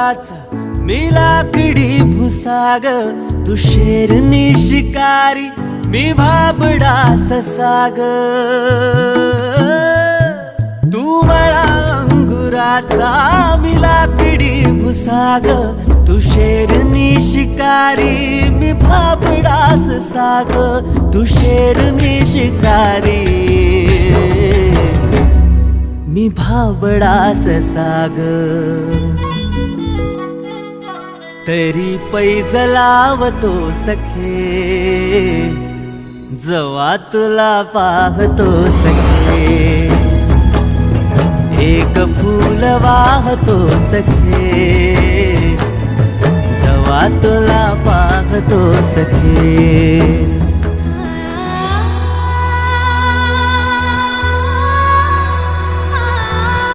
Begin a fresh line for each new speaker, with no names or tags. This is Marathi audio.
अंगुराचा मी लाकडी भुसाग, तू शेरनी शिकारी मी भाबडा ससाग. तू मला अंगुराचा मी लाकडी भुसाग, तू शेरनी शिकारी मी भाबडा ससाग. तू शेरनी शिकारी मी भाबडा ससाग. तरी पैज लावतो सखे, जवा तुला पाहतो सखे. एक फूल वाहतो सखे, जवा तुला पाहतो सखे.